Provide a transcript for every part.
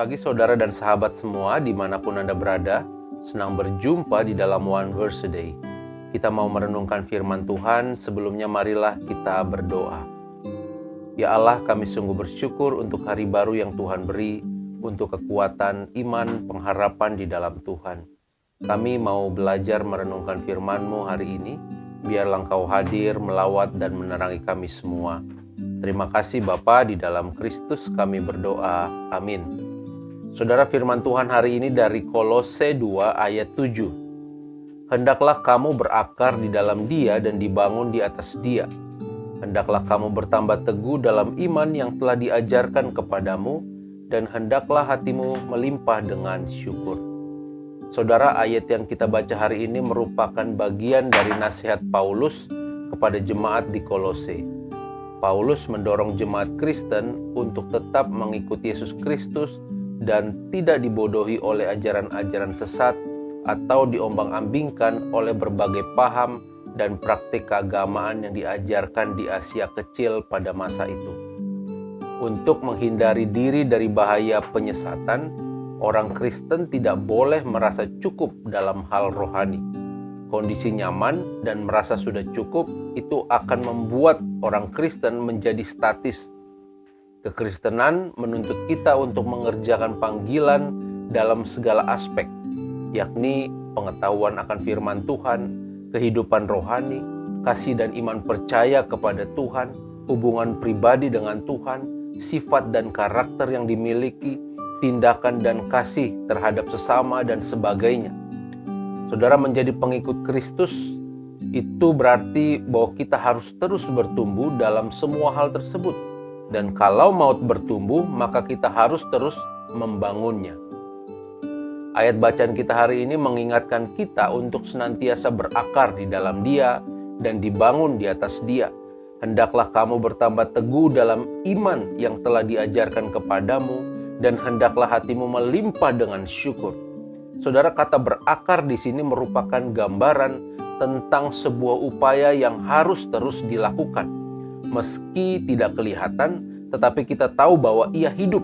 Pagi saudara dan sahabat semua dimanapun Anda berada, senang berjumpa di dalam One Verse a Day. Kita mau merenungkan firman Tuhan, sebelumnya marilah kita berdoa. Ya Allah, kami sungguh bersyukur untuk hari baru yang Tuhan beri, untuk kekuatan, iman, pengharapan di dalam Tuhan. Kami mau belajar merenungkan firman-Mu hari ini, biarlah Engkau hadir, melawat dan menerangi kami semua. Terima kasih Bapa, di dalam Kristus kami berdoa. Amin. Saudara, firman Tuhan hari ini dari Kolose 2 ayat 7. Hendaklah kamu berakar di dalam Dia dan dibangun di atas Dia. Hendaklah kamu bertambah teguh dalam iman yang telah diajarkan kepadamu, dan hendaklah hatimu melimpah dengan syukur. Saudara, ayat yang kita baca hari ini merupakan bagian dari nasihat Paulus kepada jemaat di Kolose. Paulus mendorong jemaat Kristen untuk tetap mengikuti Yesus Kristus dan tidak dibodohi oleh ajaran-ajaran sesat atau diombang-ambingkan oleh berbagai paham dan praktik keagamaan yang diajarkan di Asia Kecil pada masa itu. Untuk menghindari diri dari bahaya penyesatan, orang Kristen tidak boleh merasa cukup dalam hal rohani. Kondisi nyaman dan merasa sudah cukup itu akan membuat orang Kristen menjadi statis. Kekristenan menuntut kita untuk mengerjakan panggilan dalam segala aspek, yakni pengetahuan akan firman Tuhan, kehidupan rohani, kasih dan iman percaya kepada Tuhan, hubungan pribadi dengan Tuhan, sifat dan karakter yang dimiliki, tindakan dan kasih terhadap sesama dan sebagainya. Saudara, menjadi pengikut Kristus itu berarti bahwa kita harus terus bertumbuh dalam semua hal tersebut. Dan kalau mau bertumbuh, maka kita harus terus membangunnya. Ayat bacaan kita hari ini mengingatkan kita untuk senantiasa berakar di dalam Dia dan dibangun di atas Dia. Hendaklah kamu bertambah teguh dalam iman yang telah diajarkan kepadamu, dan hendaklah hatimu melimpah dengan syukur. Saudara, kata berakar di sini merupakan gambaran tentang sebuah upaya yang harus terus dilakukan. Meski tidak kelihatan, tetapi kita tahu bahwa ia hidup.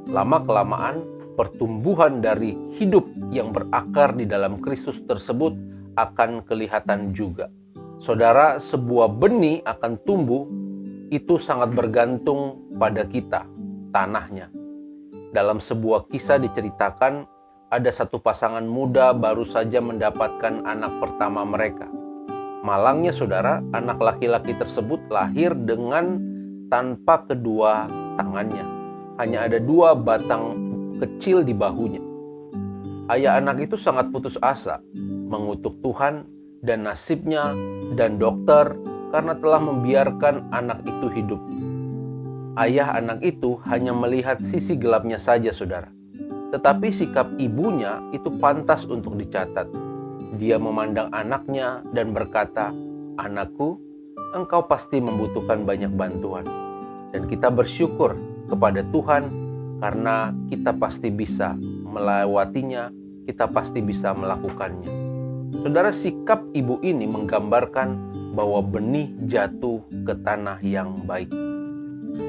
Lama-kelamaan, pertumbuhan dari hidup yang berakar di dalam Kristus tersebut akan kelihatan juga. Saudara, sebuah benih akan tumbuh, itu sangat bergantung pada kita, tanahnya. Dalam sebuah kisah diceritakan, ada satu pasangan muda baru saja mendapatkan anak pertama mereka. Malangnya saudara, anak laki-laki tersebut lahir dengan tanpa kedua tangannya. Hanya ada 2 batang kecil di bahunya. Ayah anak itu sangat putus asa, mengutuk Tuhan dan nasibnya dan dokter karena telah membiarkan anak itu hidup. Ayah anak itu hanya melihat sisi gelapnya saja saudara. Tetapi sikap ibunya itu pantas untuk dicatat. Dia memandang anaknya dan berkata, "Anakku, engkau pasti membutuhkan banyak bantuan." Dan kita bersyukur kepada Tuhan karena kita pasti bisa melewatinya, kita pasti bisa melakukannya. Saudara, sikap ibu ini menggambarkan bahwa benih jatuh ke tanah yang baik.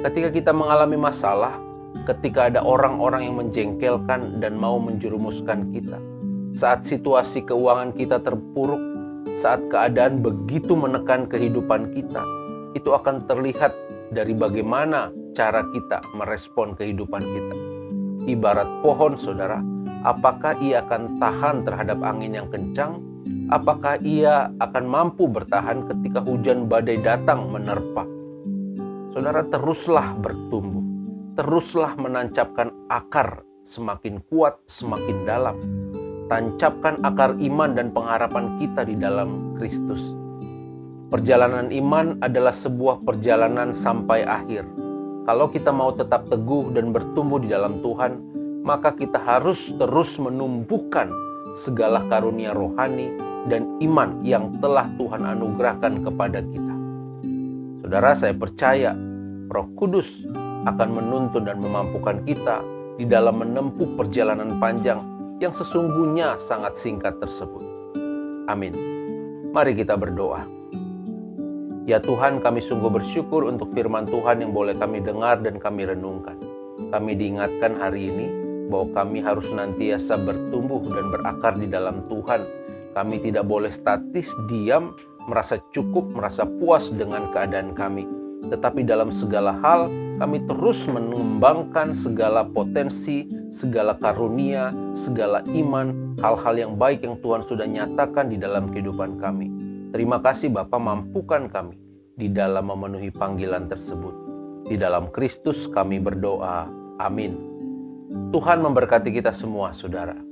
Ketika kita mengalami masalah, ketika ada orang-orang yang menjengkelkan dan mau menjerumuskan kita, saat situasi keuangan kita terpuruk, saat keadaan begitu menekan kehidupan kita, itu akan terlihat dari bagaimana cara kita merespon kehidupan kita. Ibarat pohon saudara, apakah ia akan tahan terhadap angin yang kencang? Apakah ia akan mampu bertahan ketika hujan badai datang menerpa? Saudara, teruslah bertumbuh, teruslah menancapkan akar semakin kuat, semakin dalam. Tancapkan akar iman dan pengharapan kita di dalam Kristus. Perjalanan iman adalah sebuah perjalanan sampai akhir. Kalau kita mau tetap teguh dan bertumbuh di dalam Tuhan, maka kita harus terus menumbuhkan segala karunia rohani dan iman yang telah Tuhan anugerahkan kepada kita. Saudara, saya percaya Roh Kudus akan menuntun dan memampukan kita di dalam menempuh perjalanan panjang yang sesungguhnya sangat singkat tersebut. Amin. Mari kita berdoa. Ya Tuhan, kami sungguh bersyukur untuk firman Tuhan yang boleh kami dengar dan kami renungkan. Kami diingatkan hari ini bahwa kami harus senantiasa bertumbuh dan berakar di dalam Tuhan. Kami tidak boleh statis, diam, merasa cukup, merasa puas dengan keadaan kami. Tetapi dalam segala hal, kami terus mengembangkan segala potensi, segala karunia, segala iman, hal-hal yang baik yang Tuhan sudah nyatakan di dalam kehidupan kami. Terima kasih Bapa, mampukan kami di dalam memenuhi panggilan tersebut. Di dalam Kristus kami berdoa. Amin. Tuhan memberkati kita semua, saudara.